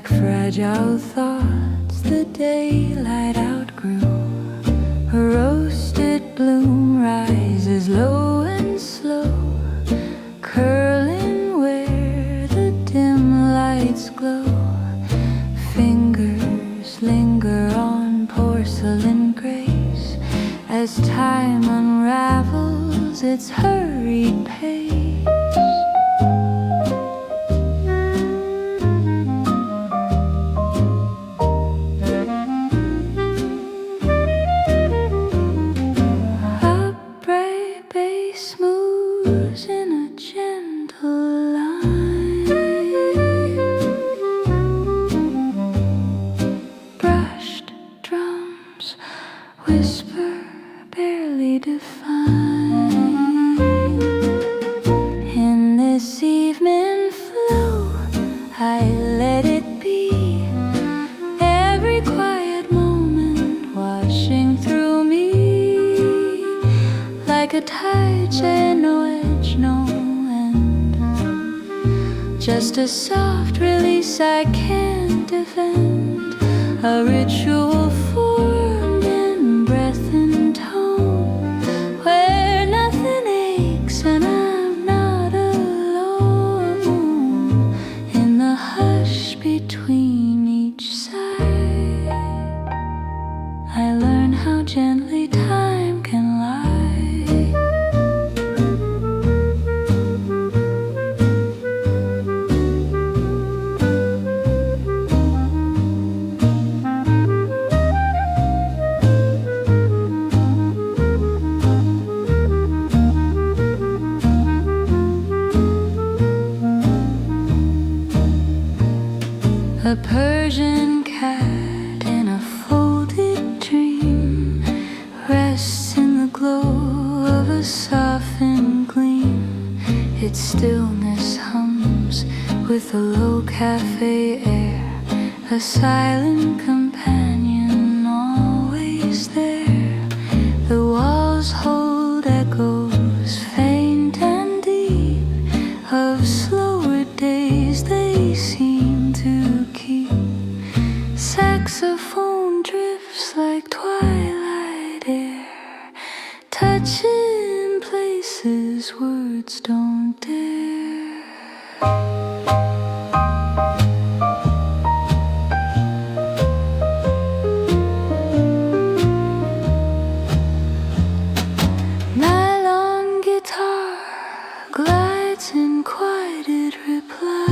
like fragile thoughts the daylight outgrew. A roasted bloom rises low and slow, curling where the dim lights glow. Fingers linger on porcelain grace as time unravels its hurried pace. Just a soft release I can't defend, a ritual formed in breath and tone, where nothing aches and I'm not alone. In the hush between each sigh, I learn how gently time can lie. A Persian cat in a folded dream rests in the glow of a softened gleam. Its stillness hums with a low cafe air, a silent companion always there. The walls hold echoes faint and deep of slower days they seem to keep. Saxophone drifts like twilight air, touching places words don't dare. Nylon guitar glides in quieted reply.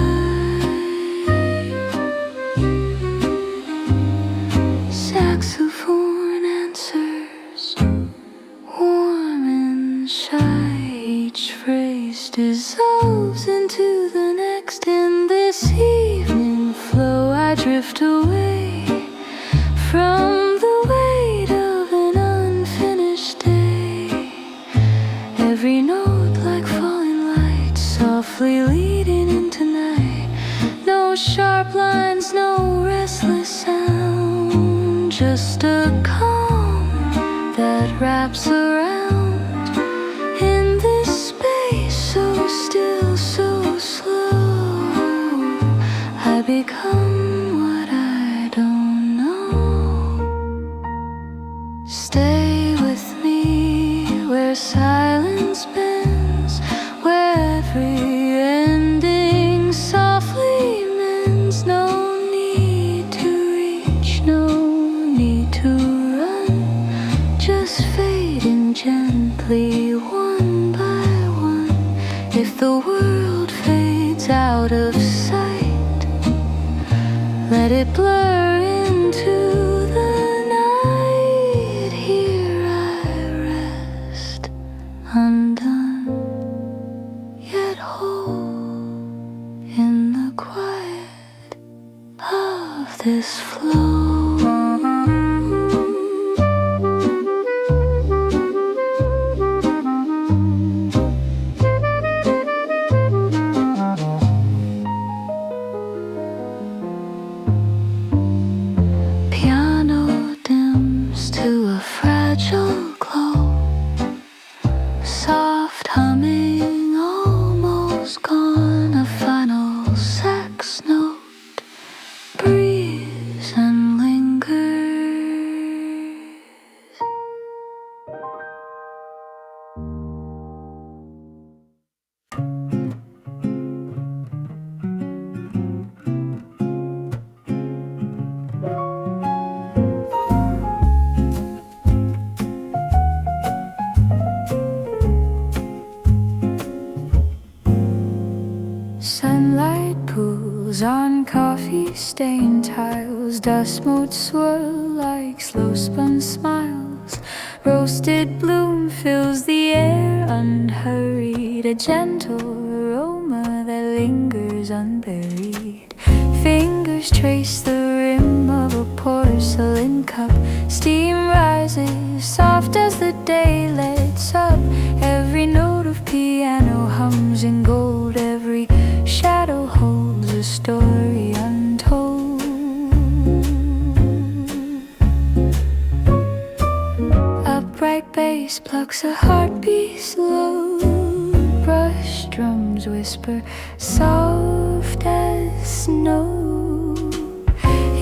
Saxophone answers, warm and shy. Each phrase dissolves into the next. In this evening flow I drift away from the weight of an unfinished day. Every note like falling light, softly leading into night. No sharp lines, no restless sound, just a calm that wraps around. In this space so still, so slow, I become what I don't know. Stay with me where silence bends, where every ending softly mends. No need to reach, no need to run, just fading gently one by one. If the world fades out of sight, let it blur into the night. Here I rest, undone, yet whole, in the quiet of this flow. coffee-stained tiles, dust motes swirl like slow-spun smiles. Roasted bloom fills the air unhurried, a gentle aroma that lingers unburied. Fingers trace the rim of a porcelain cup. Steam rises soft as the day lets up. Every note of piano hums in gold. Every shadow holds a story untold. Upright bass plucks a heartbeat slow. Brush drums whisper soft as snow.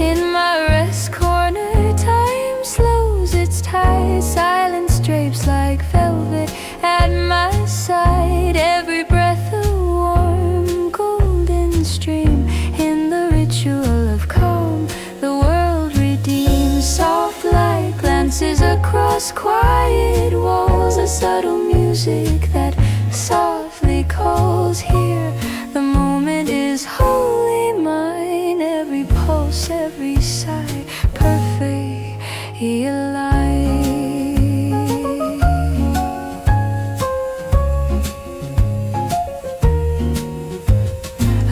In my rest corner, time slows its tide. Silence drapes like velvet at my side. Every breath a warm golden stream. In the ritual of calm, the world redeems. Soft light glances across quiet walls. A subtle music that softly calls. Here the moment is wholly mine. Every pulse, every sigh, perfectly aligned.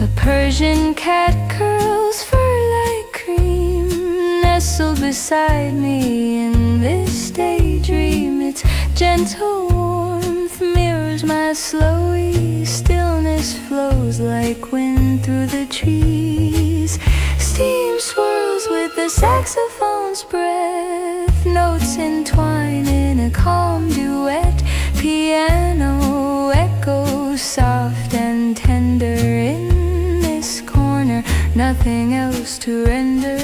A Persian cat curls fur like cream, nestled beside me in this daydream. Its gentle warmth mirrors my slowy stillness, flows like wind through the trees. Steam swirls with the saxophone's breath, notes entwine in a calm duet. Piano echoes soft and tender in this corner, nothing else to render.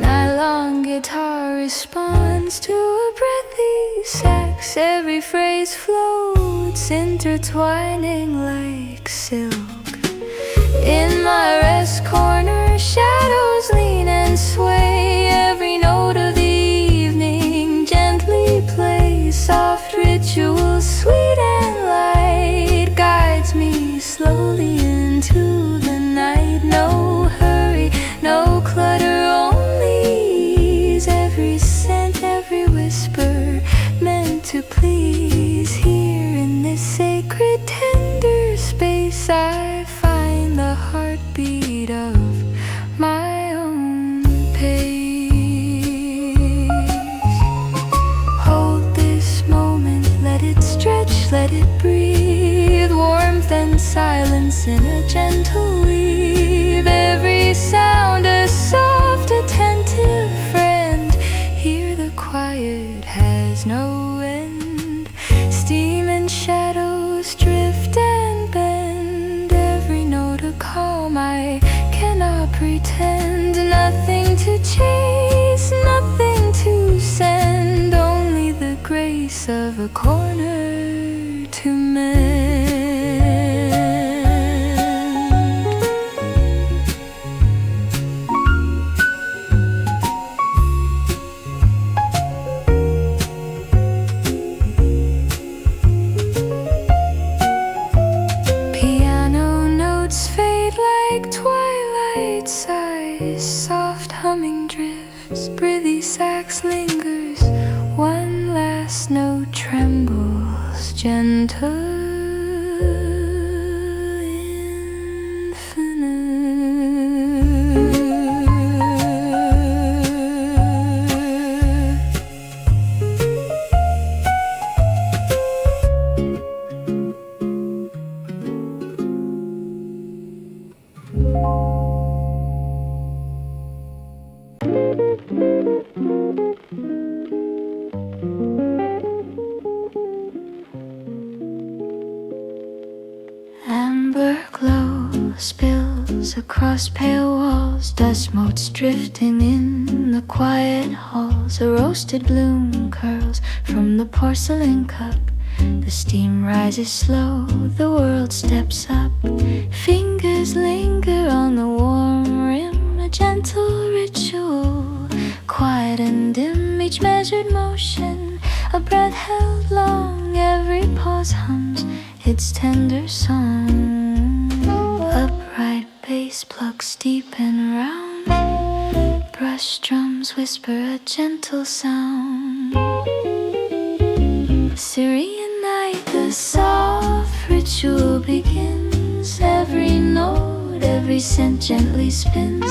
Nylon guitar responds to a breathy sax. Every phrase floats, intertwining like silk. In my rest corner, shadows lean and sway. Every note of the evening gently plays. Soft rituals, sweet and light, guides me slowly into the night. No hurry, no clutter, only ease. Every scent, every whisper meant to please. Here in this sacred tender space, I find the heartbeat of my own pace. Hold this moment, let it stretch, let it breathe. Warmth and silence in a gentle weave. Every sound a soft, attentive friend. Here the quiet has no end. Steam and shadows drift and bend. Every note a calm, I cannot pretend. Nothing to chase, nothing to send. Only the grace of a corner to mend. Piano notes fade like twilight sighs. Soft humming drifts, breathy sax lingers. One last note trembles, gentle amber glow spills across pale walls. Dust motes drifting in the quiet halls. A roasted bloom curls from the porcelain cup. The steam rises slow, the world steps up. Fingers linger on the warm rim. A gentle ritual, quiet and dim. Each measured motion, a breath held long. Every pause hums its tender song. around. Brush drums whisper a gentle sound. Serene night, the soft ritual begins. Every note, every scent gently spins.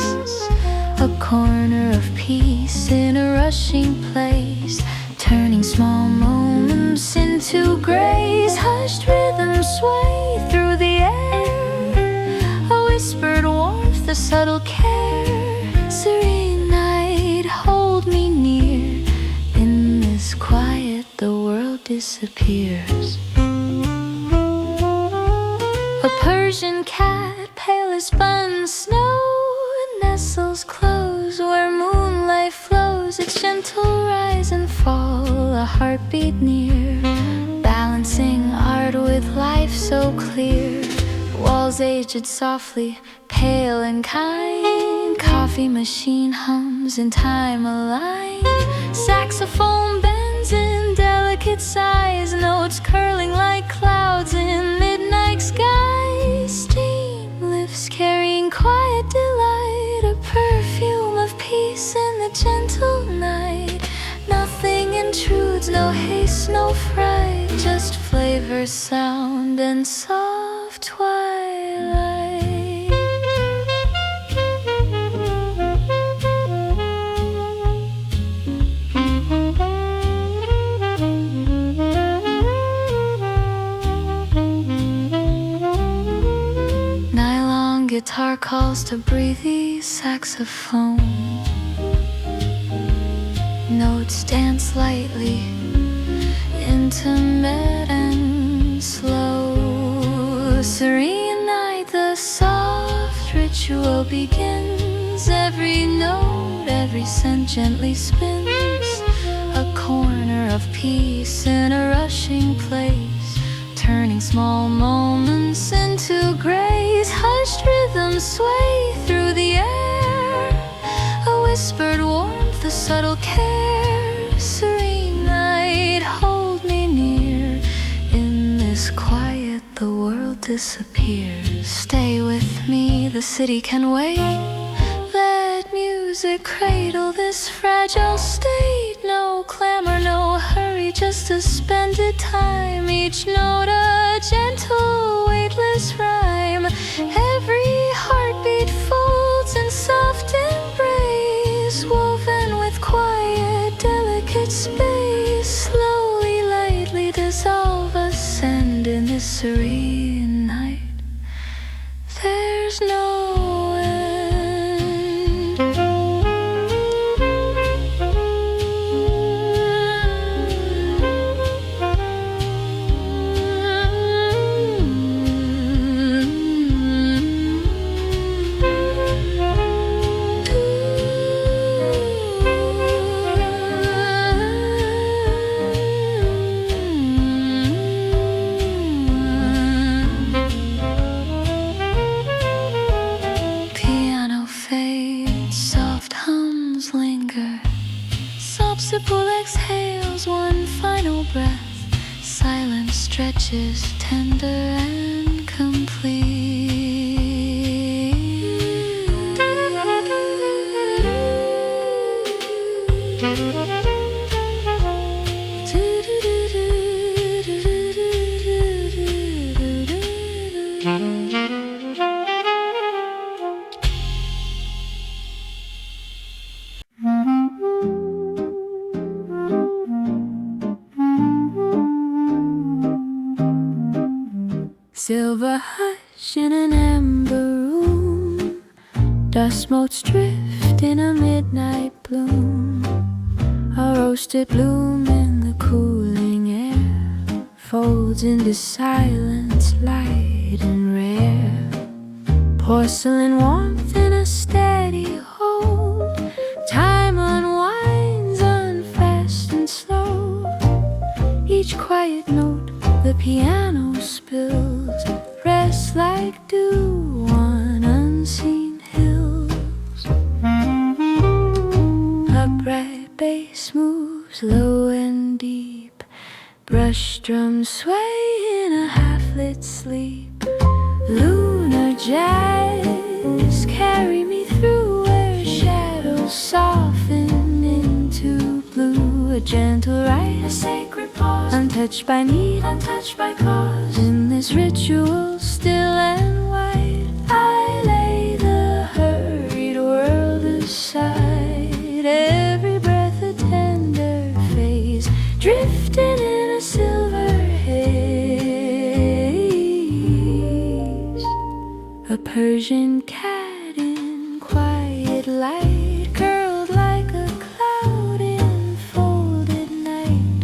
A corner of peace in a rushing place, turning small moments into grace. Hushed rhythms sway through the air, a whispered warmth, a subtle care. Serene night, hold me near. In this quiet, the world disappears. A Persian cat, pale as spun snow, nestles close where moonlight flows. Its gentle rise and fall, a heartbeat near, balancing art with life so clear. Walls aged softly, pale and kind. Coffee machine hums in time aligned. Saxophone bends in delicate sighs, notes curling like clouds in midnight skies. Steam lifts carrying quiet delight, a perfume of peace in the gentle night. Nothing intrudes, no haste, no fright, just flavor, sound, and soft twilight. Nylon guitar calls to breathy saxophone. Notes dance lightly, intimate and slow. Serene night, the soft ritual begins. Every note, every scent gently spins. A corner of peace in a rushing place, turning small moments into grace. Hushed rhythms sway through the air, a whispered warmth, a subtle care. Serene night, hold me near. In this quiet, the world disappears. Stay with me, the city can wait. Let music cradle this fragile state. No clamor, no hurry, just a suspended time. Each note a gentle, weightless rhyme. Every heartbeat folds in soft embrace, woven with quiet, delicate space. Slowly, lightly dissolve, ascend in this serene night. There's no end. Subsiple exhales, one final breath. Silence stretches, tender and complete. Silver hush in an amber room, dust motes drift in a midnight bloom. A roasted bloom in the cooling air folds into silence, light and rare. Porcelain warmth in a steady hold, time unwinds unfast and slow. Each quiet note the piano spills, rests like dew on unseen hills. A bright bass moves low and deep, brush drums sway in a half-lit sleep. Lunar Jazz, carry me through gentle rite, a sacred pause, untouched by need, untouched by cause. In this ritual still and white, I lay the hurried world aside. Every breath a tender phase, drifting in a silver haze. A Persian cat in quiet light, curled like a cloud in folded night.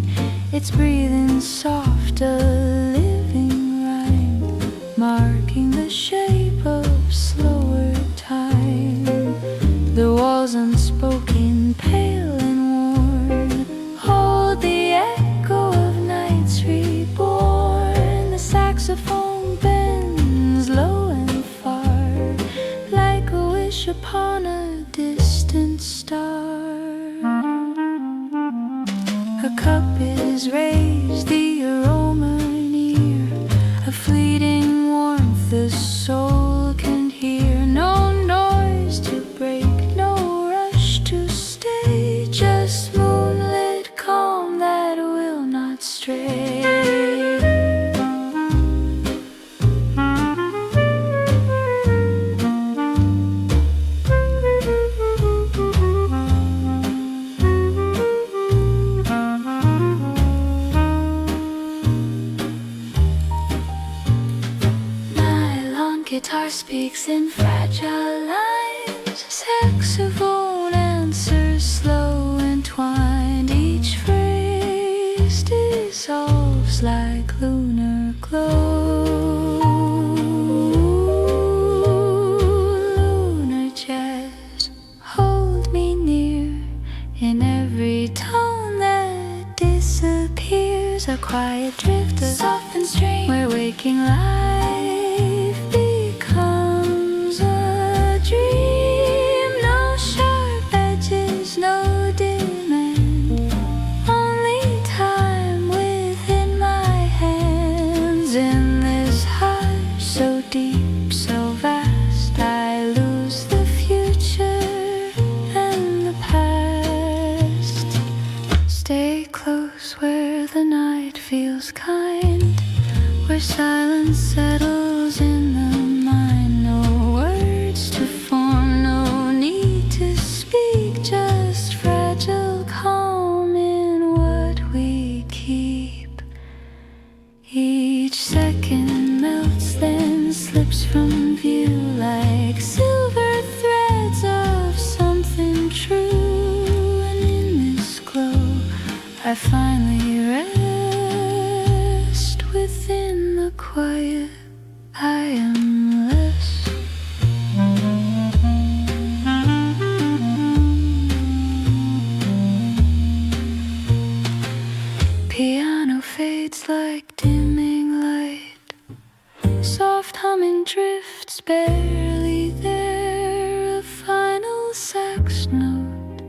It's breathing soft, a living rhyme, marking the shape of slower time. The walls unspoken, pale and worn, hold the echo of nights reborn. The saxophone bends low and far, like a wish upon a distant star. A cup is raised, the aroma near, a fleeting warmth the soul can hear. No noise to break, no rush to stay, just moonlit calm that will not stray. Guitar speaks in fragile lines, saxophone answers slow entwined. Each phrase dissolves like lunar glow. Lunar Jazz, hold me near in every tone that disappears. A quiet drift, a softened strain, where waking life becomes a dream. No sharp edges, no dim end, only time within my hands. In this hush so deep, so vast, I lose the future and the past. Stay close where the night feels kind, where silence settles in the mind. No words to form, no need to speak, just fragile calm in what we keep. Each second melts, then slips from view like silver threads of something true. And in this glow I finally rest. Within the quiet I am less. Piano fades like dimming light, soft humming drifts barely there. A final sax note,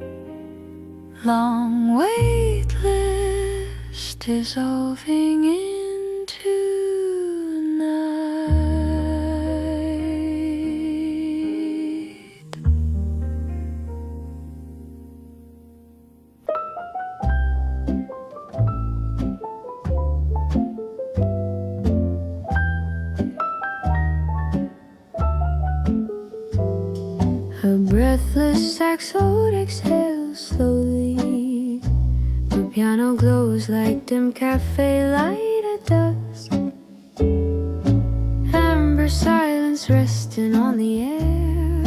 long weightless, dissolving into night. A breathless saxo exhales slowly. The piano glows like dim cafe light at dusk. Amber silence resting on the air.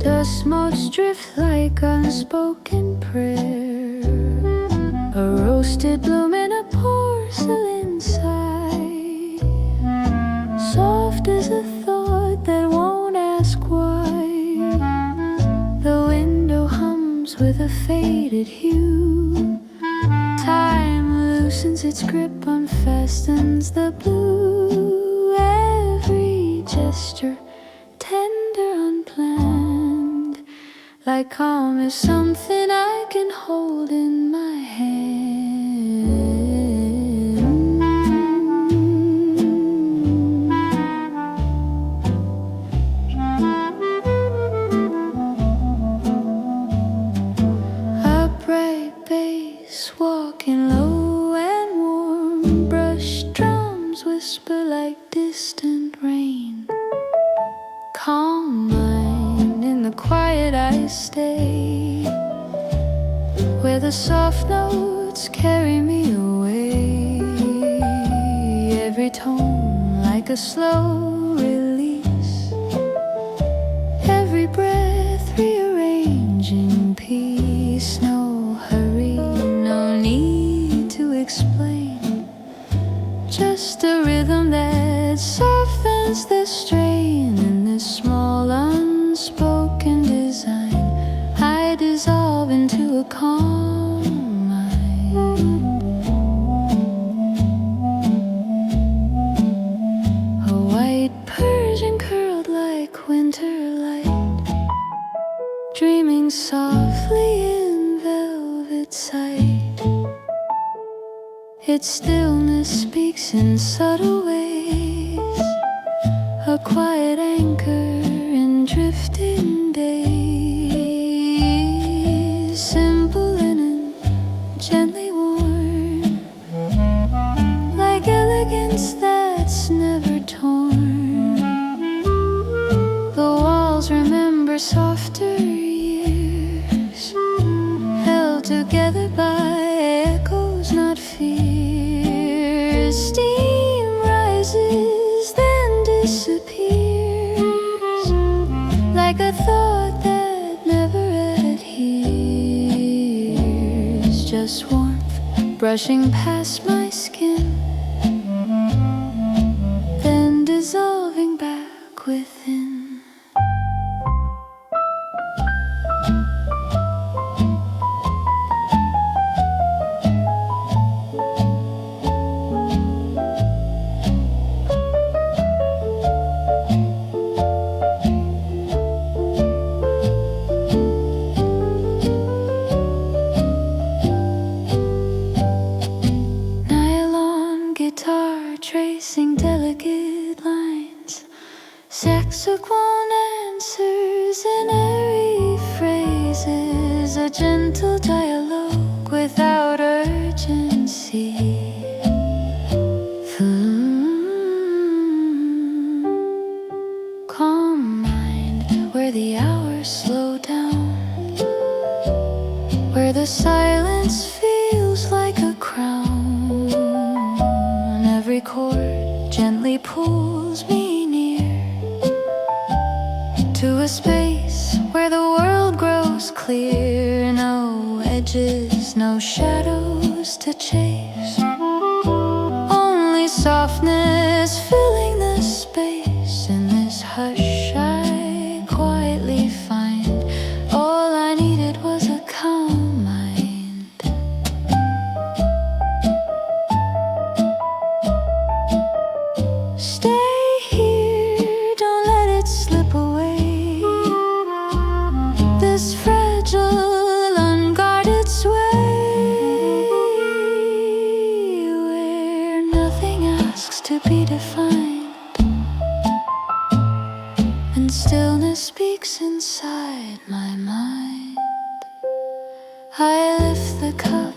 Dust motes drift like unspoken prayer. A roasted bloom in a porcelain sigh, soft as a thought that won't ask why. The window hums with a faded hue. Time loosens its grip, unfastens the blue. Every gesture tender, unplanned, like calm is something I can hold in my hand. A breath quiet I stay, where the soft notes carry me away, every tone like a slow release, every breath rearranging peace. No hurry, no need to explain, just a rhythm that softens the strain. In this small unspoken design, I dissolve into a calm mind. A white Persian curled like winter light, dreaming softly in velvet sight. Its stillness speaks in subtle ways, a quiet anchor in drifting days. Simple linen, gently worn, like elegance that's never torn. The walls remember softer years, held together by echoes, not fears. Steam rises, then disappears, like a thought that never adheres. Just warmth brushing past my skin, then dissolving back within. Tracing delicate lines, saxophone answers in airy phrases, a gentle dialogue without urgency. Calm mind, where the hours slow down, where the silence feels like a crown. Every chord gently pulls me near to a space where the world grows clear. No edges, no shadows to chase, only softness filling the space. In this hush I quietly find all I needed was a calm mind. Stay here, don't let it slip away, this fragile, unguarded sway, where nothing asks to be defined, and stillness speaks inside my mind. I lift the cup,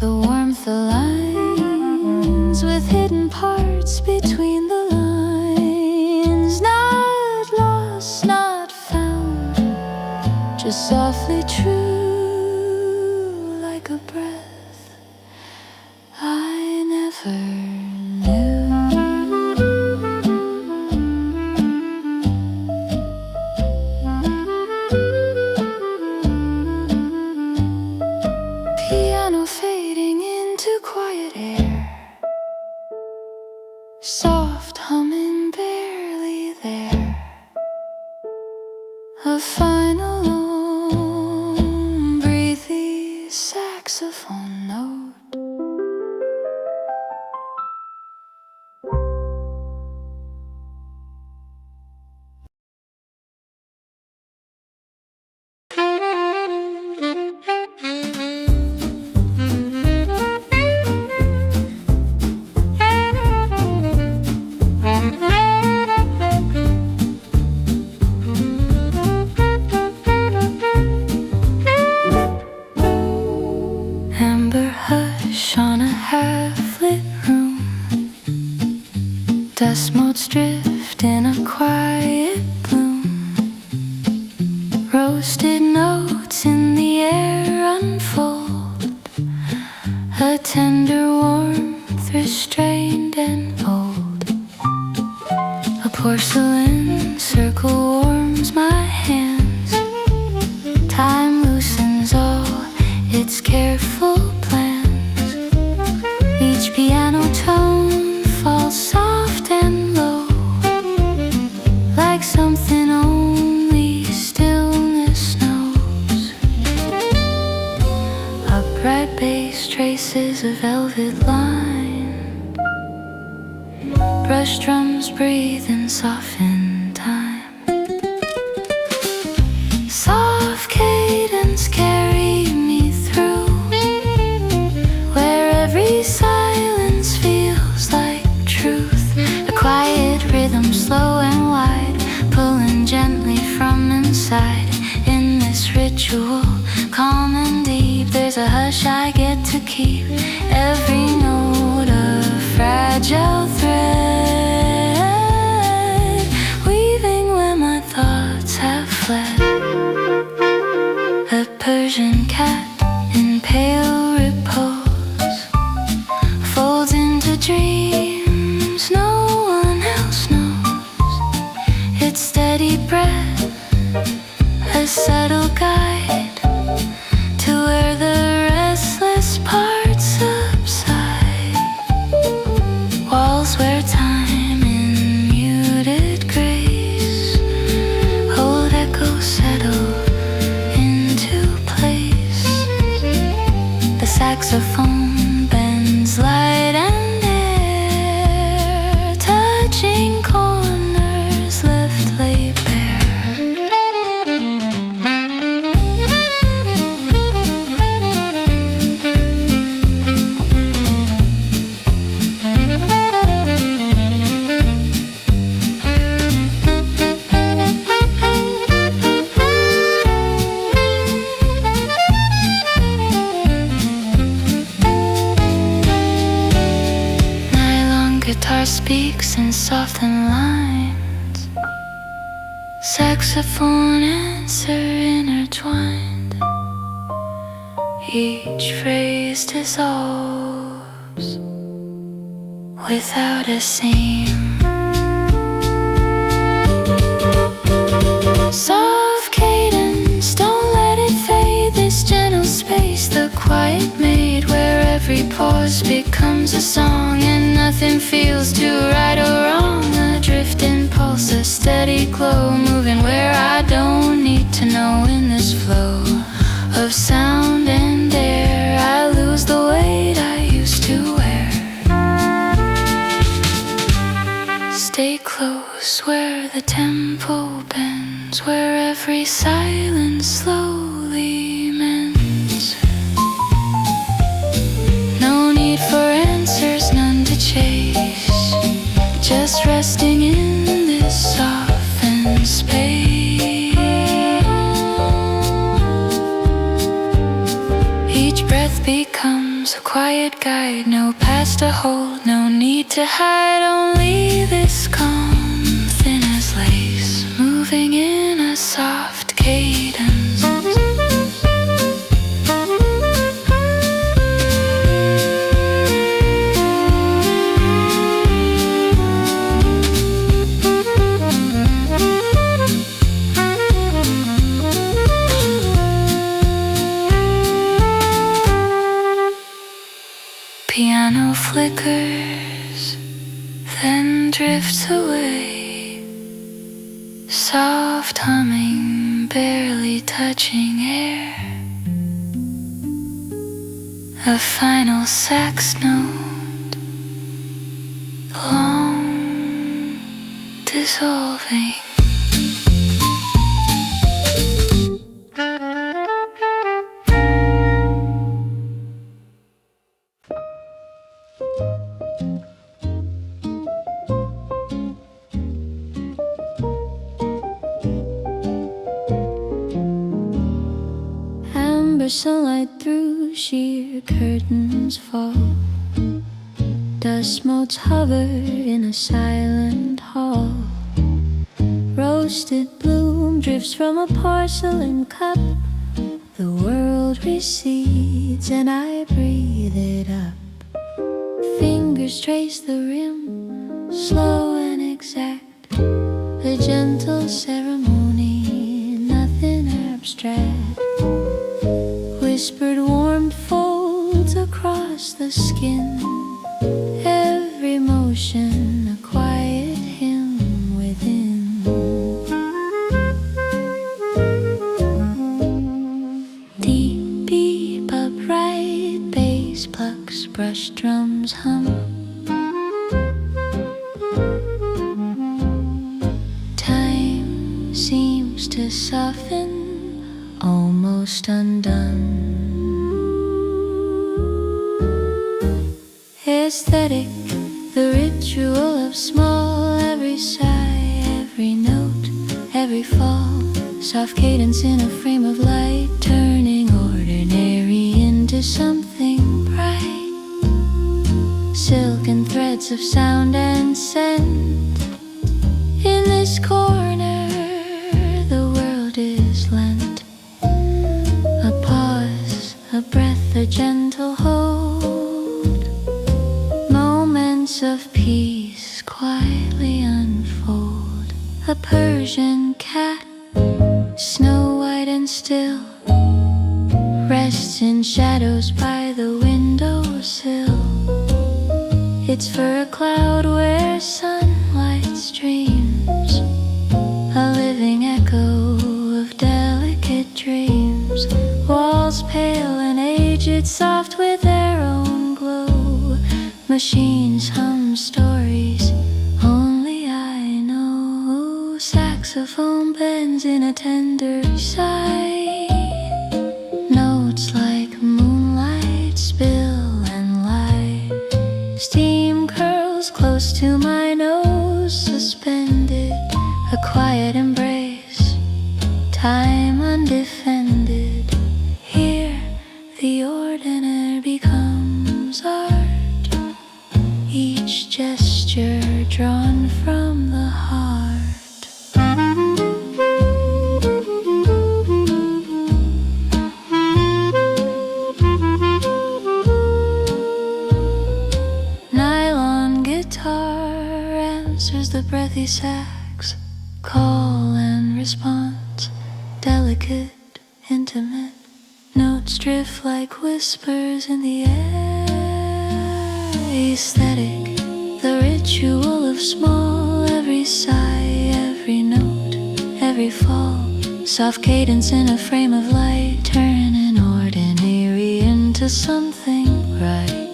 the warmth aligns with hidden parts between the lines. Not lost, not found, just softly true, like a breath I never knew. Piano fading into quiet air, soft humming barely there, a final long breathy saxophone note. I'm Roasted notes in the air unfold, a tender warmth restrained and old. A porcelain circle warms my hands. Time loosens all its careful plans. Each piano tone falls soft and low, like something only stillness knows. Upright bass traces a velvet line. Brush drums breathe and soften time. Soft cadence carry me through, where every silence feels like truth. A quiet rhythm, slow and wide, pulling gently from inside. In this ritual, calm and deep, there's a hush I get to keep. Every note a fragile thread, weaving where my thoughts have fled. A Persian cat in pale repose folds into dreams no one else knows. Its steady breath, a subtle guide to where the restless parts subside. Walls where time in muted grace, old echoes settle into place. The saxophone bends light and air, touching corners left laid bare. Guitar speaks in softened lines. Saxophone answer intertwined. Each phrase dissolves without a seam. Soft cadence, don't let it fade. This gentle space, the quiet made, where every pause becomes a song and nothing feels too right or wrong. A drifting pulse, a steady glow, moving where I don't need to know. In this flow of sound and air, I lose the weight I used to wear. Stay close where the tempo bends, where every silence slowly mends. No need for answers, none to chase, just resting in this softened space. Each breath becomes a quiet guide, no past to hold, no need to hide, only this calm, thin as lace, moving in a soft cadence. Piano flickers, then drifts away. Soft humming, barely touching air. A final sax note, long dissolving. Sunlight through sheer curtains fall. Dust motes hover in a silent hall. Roasted bloom drifts from a porcelain cup. The world recedes and I breathe it up. Fingers trace the rim, slow and exact. A gentle ceremony, nothing abstract. Whispered warmth folds across the skin. Every motion a quiet hymn within. Deep, deep, upright bass plucks, brush drums hum. Time seems to soften, almost undone. Aesthetic, the ritual of small. Every sigh, every note, every fall. Soft cadence in a frame of light, turning ordinary into something bright. Silken threads of sound and scent. In this corner, the world is lent. A pause, a breath, a gentle hold. Moments of peace quietly unfold. A Persian cat, snow white and still, rests in shadows by the windowsill. Its fur a cloud where sunlight streams, a living echo of delicate dreams. Walls pale and aged, soft with their own glow. Machines hum stories only I know. Saxophone bends in a tender sigh. Notes like moonlight spill and light. Steam curls close to my nose, suspended. A quiet embrace, time undefended. Here the ordinary becomes art. Each gesture drawn from the heart. Nylon guitar answers the breathy sax. Call and response, delicate, intimate. Notes drift like whispers in the air. Aesthetic, the ritual of small. Every sigh, every note, every fall. Soft cadence in a frame of light, turning ordinary into something bright.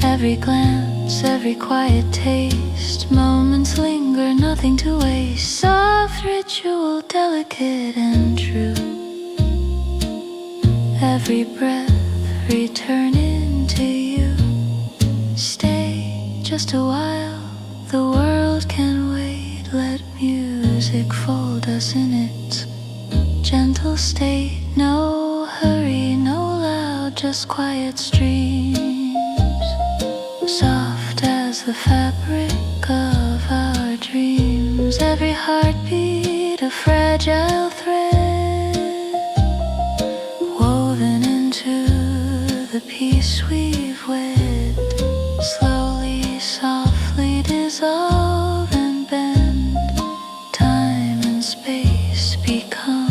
Every glance, every quiet taste. Moments linger, nothing to waste. Soft ritual, delicate and true. Every breath returning to you. Stay just a while, the world can wait. Let music fold us in its gentle state. No hurry, no loud, just quiet streams. Soft as the fabric of our dreams. Every heartbeat a fragile thread, woven into the peace we've wed. Slowly, softly dissolve and bend. Time and space become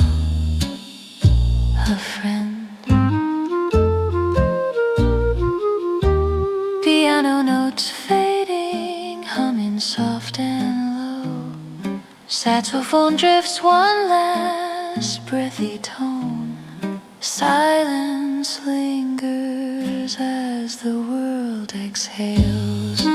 a friend. Piano notes fading, humming soft and low. Saxophone drifts one last breathy tone. Silence lingers as the world exhales.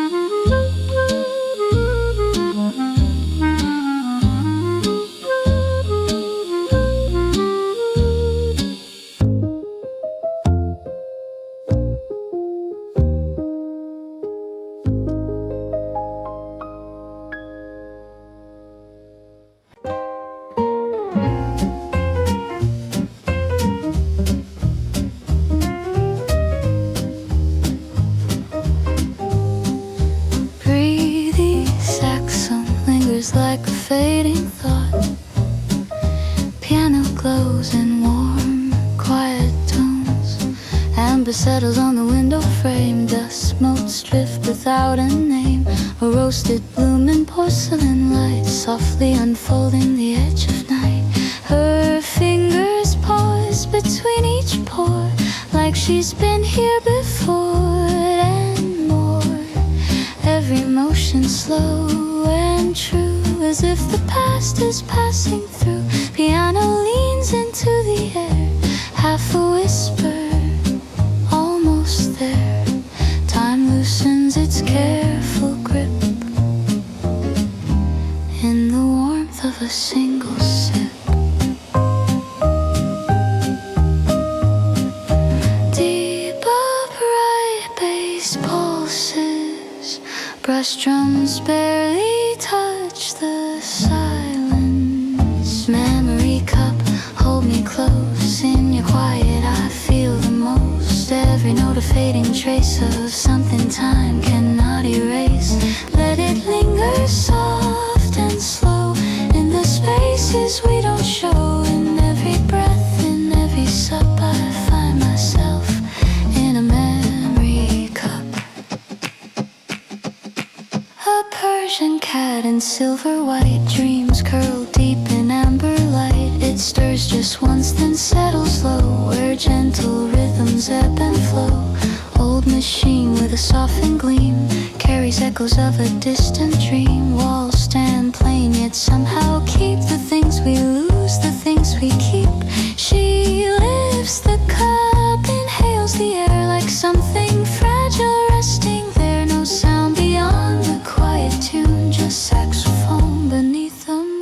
Piano glows in warm, quiet tones. Amber settles on the window frame. Dust motes drift without a name. A roasted bloom in porcelain light, softly unfolding the edge of night. Her fingers pause between each pore, like she's been here before and more. Every motion slow and true, as if the past is passing through. Piano leans into the air, half a whisper, almost there. Time loosens its careful grip in the warmth of a single sip. Deep upright bass pulses, brush drums barely touch the silence. Memory cup, hold me close. In your quiet I feel the most. Every note a fading trace of something time cannot erase. Let it linger soft and slow in the spaces we don't show. In every breath, in every sup, I find myself in a memory cup. A Persian cat in silver white, dreams curl deep in amber light. It stirs just once then settles low, where gentle rhythms ebb and flow. Old machine with a softened gleam carries echoes of a distant dream. Walls stand plain yet somehow keep the things we lose, the things we keep. She lifts the cup, inhales the air like something fragile resting there. No sound beyond the quiet tune, just saxophone beneath the moon.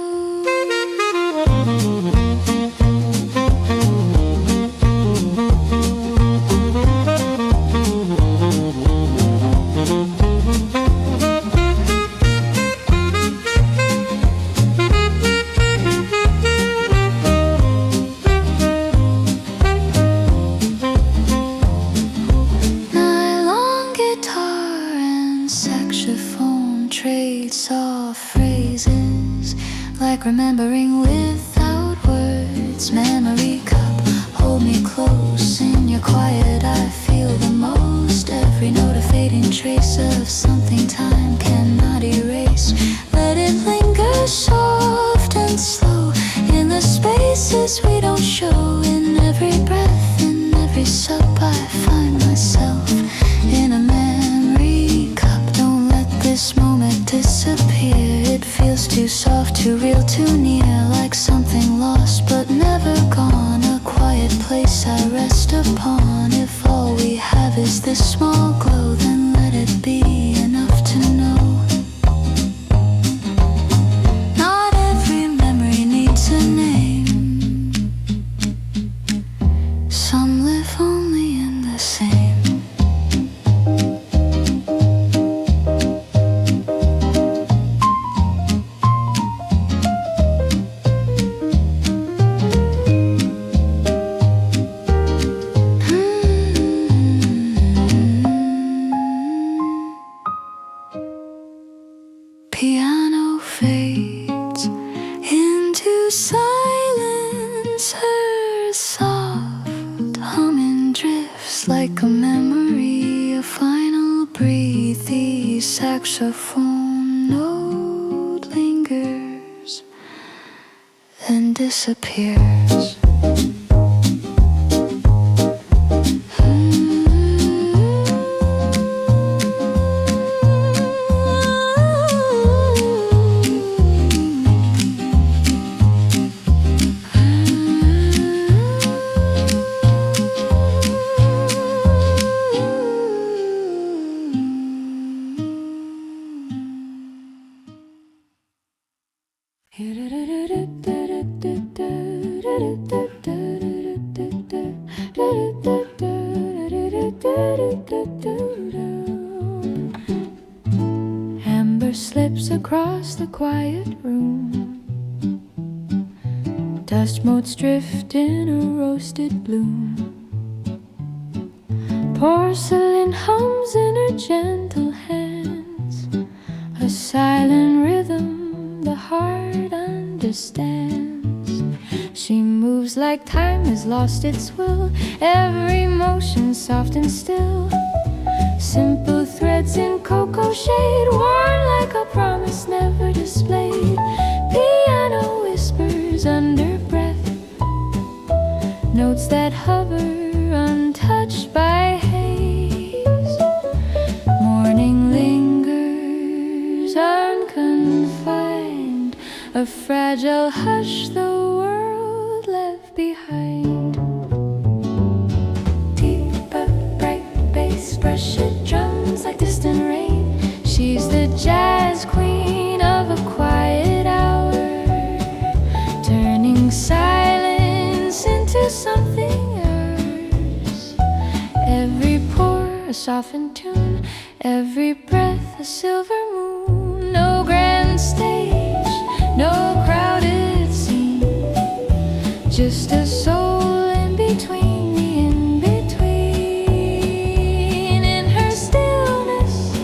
Nylon guitar and saxophone trade soft phrases, like remembering without words. Memory cup, hold me close. In your quiet I feel the most. Every note a fading trace of something time cannot erase. Let it linger soft and slow in the spaces we don't show. In every breath, in every sup, I find myself in a memory cup. Don't let this moment disappear. It feels too soft, too real, too near, like something lost but never gone. A quiet place I rest upon. If all we have is this small glow, then let it be enough to know. Not every memory needs a name. Some live only in the same. Piano fades into silence. Her soft humming drifts like a memory. A final breathy saxophone note lingers, then disappears. Amber slips across the quiet room. Dust motes drift in a roasted bloom. Porcelain hums in her gentle hands, a silent rhythm the heart understands. She moves like time has lost its will, every motion soft and still. Simple threads in cocoa shade, worn like a promise never displayed. Piano whispers under breath, notes that hover untouched by haze. Morning lingers unconfined, a fragile hush the world left behind. Deeper, bright bass, brushed drums like distant rain. She's the jazz queen of a quiet hour, turning silence into something else. Every pore a softened tune, every breath a silver moon. No grand stage, no crowded scene, just a soul in between the in-between. In her stillness,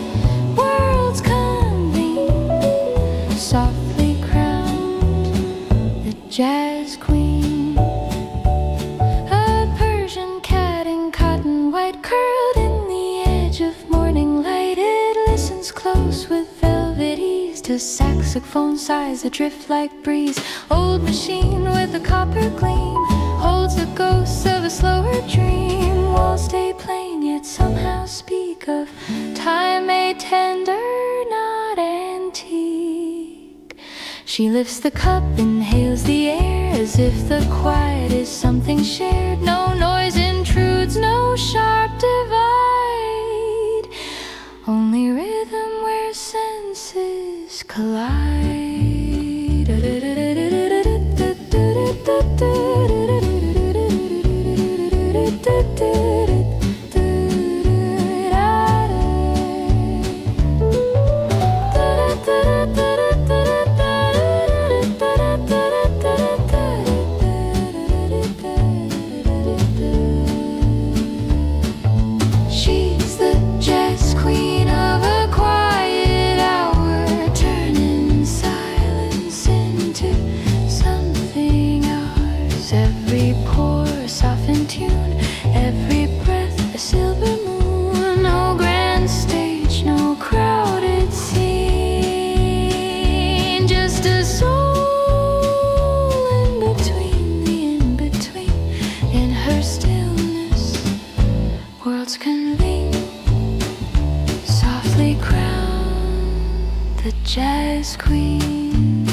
worlds convene, softly crowned the jazz queen. A Persian cat in cotton white, curled in the edge of morning light. It listens close with velvet ease to saxophone sighs adrift like breeze. Old machine with a copper gleam holds the ghosts of a slower dream. Walls stay plain yet somehow speak of time made tender, not antique. She lifts the cup, inhales the air as if the quiet is something shared. No noise intrudes, no sharp divide, only rhythm where senses collide. She's the jazz queen of a quiet hour, turning silence into something else. Every pore a softened tune, every breath a silver moon. No grand stage, no crowded scene, just a soul in between the in-between. In her stillness, worlds convene, softly crowned the jazz queen.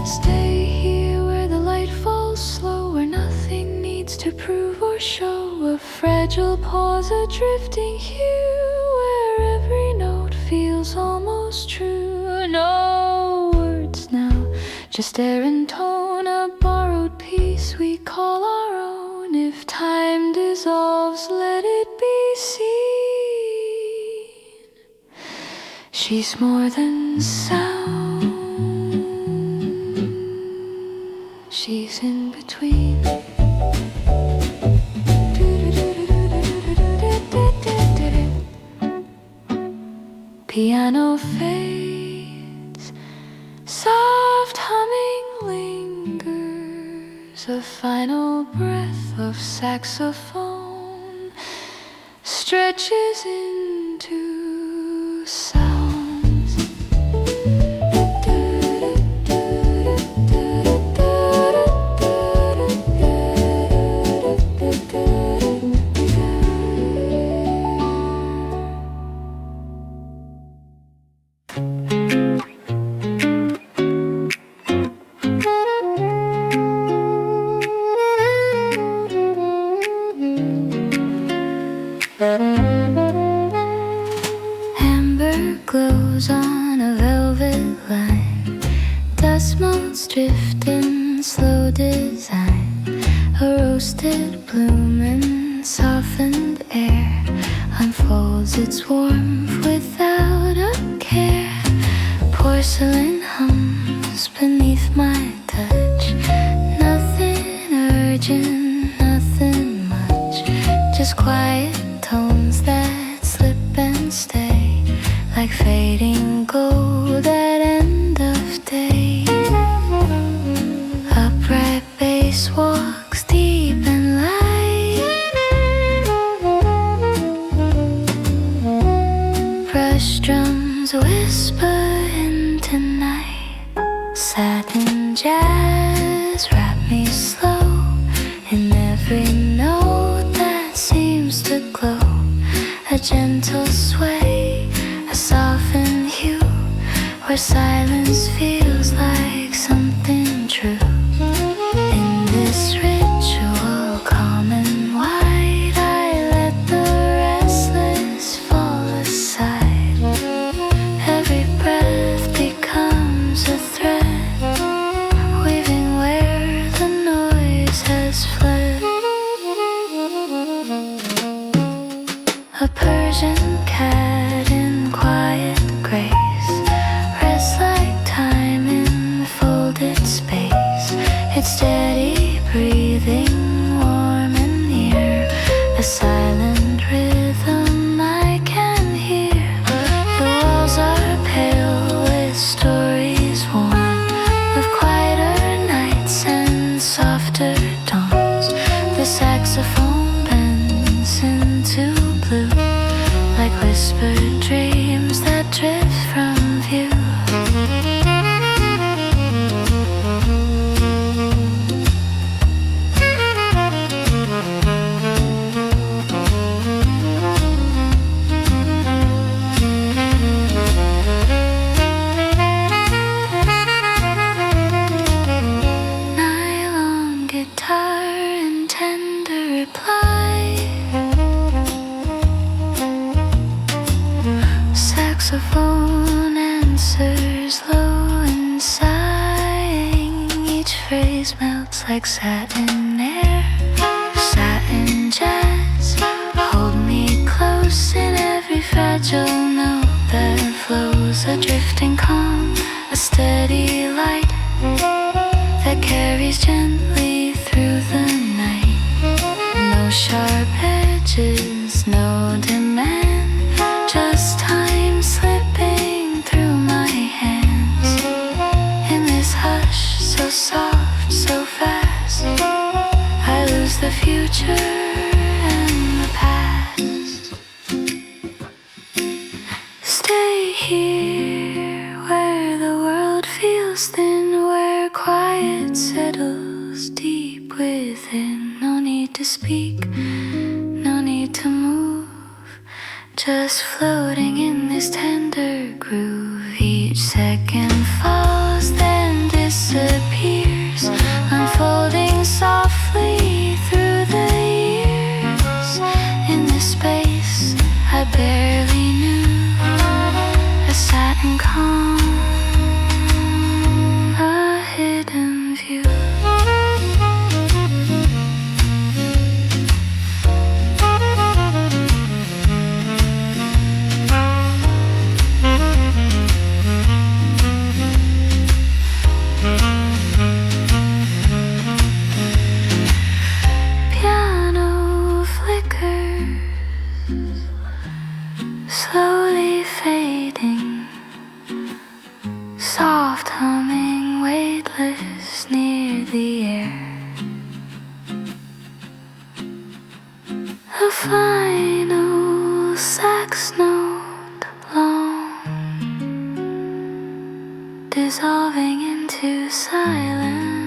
Stay here where the light falls slow, where nothing needs to prove or show. A fragile pause, a drifting hue, where every note feels almost true. No words now, just air and tone, a borrowed piece we call our own. If time dissolves, let it be seen. She's more than sound, she's in between. Piano fades, soft humming lingers, a final breath of saxophone stretches into sounds. Amber glows on a velvet line, dust motes drift in slow design. A roasted bloom in softened air unfolds its warmth without a care. Porcelain hums beneath my touch, nothing urgent, nothing much, just quiet tones that slip and stay, like fading gold at end of day. Upright spacewalks deep and light. Brush drums whisper into night. Satin jazz wrap me slow in every note that seems to glow. A gentle sway, a softened hue, where silence feels like something true. In this ritual, calm and wide, I let the restless fall aside. Every breath becomes a thread, weaving where the noise has fled. A Persian cat in quiet grace rests like time in folded space. Its steady breathing, warm and near, a silent rhythm I can hear. The walls are pale with stories worn, of quieter nights and softer dawns. The saxophone bends into blue, like whispered dreams that drift from view. Nylon guitar and tender reply. Saxophone answers low and sighing. Each phrase melts like satin air. Satin jazz, hold me close in every fragile note that flows. A drifting calm, a steady light that carries gently through the night. No sharp edges, no demand, just time slipping through my hands. In this hush, so soft, so fast, I lose the future and the past. Stay here where the world feels thin, where quiet settles deep within. No need to speak, no need to move, just floating in this tender groove. Each second falls, then disappears, unfolding softly through the years. In this space I barely knew, a satin calm, a hidden view. Piano flickers, slowly fading, soft humming, weightless near the air. A final sax note long, dissolving into silence.